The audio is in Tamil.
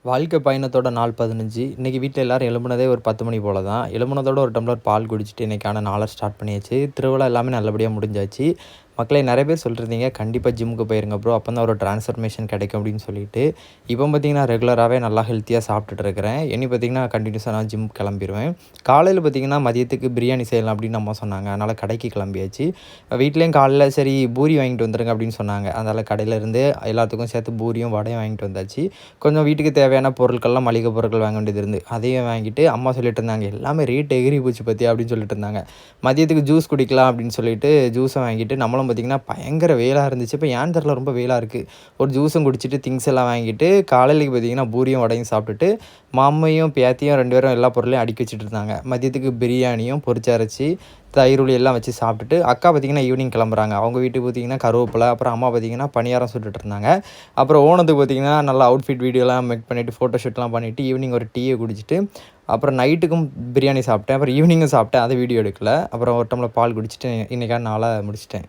வாழ்க்கை பயணத்தோட நாள் 15. இன்றைக்கி வீட்டில் எல்லோரும் எழும்புனதே ஒரு 10 மணி போல தான். எழும்புனதோட ஒரு டம்ளர் பால் குடிச்சிட்டு இன்றைக்கான நாளை ஸ்டார்ட் பண்ணியாச்சு. திருவிழா எல்லாமே நல்லபடியாக முடிஞ்சாச்சு. மக்களே நிறைய பேர் சொல்லிருந்தீங்க, கண்டிப்பாக ஜிம்முக்கு போயிருங்க ப்ரோ, அப்போ தான் ஒரு ட்ரான்ஸ்ஃபர்மேஷன் கிடைக்கும் அப்படின்னு சொல்லிட்டு. இப்போ பார்த்தீங்கன்னா ரெகுலராகவே நல்லா ஹெல்த்தியாக சாப்பிட்டுட்டு இருக்கிறேன். இனி பார்த்தீங்கன்னா கண்டினியூஸாக நான் ஜிம் கிளம்பிடுவேன். காலையில் பார்த்தீங்கன்னா மதியத்துக்கு பிரியாணி செய்யலாம் அப்படின்னு அம்மா சொன்னாங்க. அதனால் கடைக்கு கிளம்பியாச்சு. வீட்லேயும் காலையில் சரி பூரி வாங்கிட்டு வந்துருங்க அப்படின்னு சொன்னாங்க. அதனால் கடையிலேருந்து எல்லாத்துக்கும் சேர்த்து பூரியும் வடையும் வாங்கிட்டு வந்தாச்சு. கொஞ்சம் வீட்டுக்கு தேவையான பொருட்கள்லாம் மளிகை பொருட்கள் வாங்க வேண்டியது இருந்து அதையும் வாங்கிட்டு அம்மா சொல்லிட்டு இருந்தாங்க, எல்லாமே ரேட் எகிரி போச்சு பற்றி அப்படின்னு சொல்லிட்டு இருந்தாங்க. மதியத்துக்கு ஜூஸ் குடிக்கலாம் அப்படின்னு சொல்லிட்டு ஜூஸை வாங்கிட்டு நம்மளும் பார்த்திங்கன்னா பயங்கர வெயிலாக இருந்துச்சு. இப்போ ஏன்னு தெரில, ரொம்ப வெயிலாக இருக்குது. ஒரு ஜூஸும் குடிச்சிட்டு திங்ஸ் எல்லாம் வாங்கிட்டு காலையிலேக்கு பார்த்திங்கன்னா பூரியும் வடையும் சாப்பிட்டுட்டு மாமையும் பேத்தியும் 2 பேரும் எல்லா பொருளையும் அடுக்கி வச்சுட்டு இருந்தாங்க. மதியத்துக்கு பிரியாணியும் பொரிச்சரைச்சி தயிர் எல்லாம் வச்சு சாப்பிட்டுட்டு அக்கா பார்த்திங்கன்னா ஈவினிங் கிளம்புறாங்க. அவங்க வீட்டுக்கு பார்த்திங்கன்னா கருவேப்பிலை, அப்புறம் அம்மா பார்த்திங்கன்னா பணியாரம் சுட்டுட்டு இருந்தாங்க. அப்புறம் ஓனத்துக்கு பார்த்திங்கன்னா நல்லா அவுட்ஃபிட் வீடியோலாம் மேக் பண்ணிவிட்டு ஃபோட்டோ ஷூட்லாம் பண்ணிவிட்டு ஈவினிங் ஒரு டீயை குடிச்சிட்டு அப்புறம் நைட்டுக்கும் பிரியாணி சாப்பிட்டேன். அப்புறம் ஈவினிங்கும் சாப்பிட்டேன், அதை வீடியோ எடுக்கல. அப்புறம் ஒரு டம்ளர் பால் குடிச்சிட்டு இன்றைக்கான நாளை முடிச்சிட்டேன்.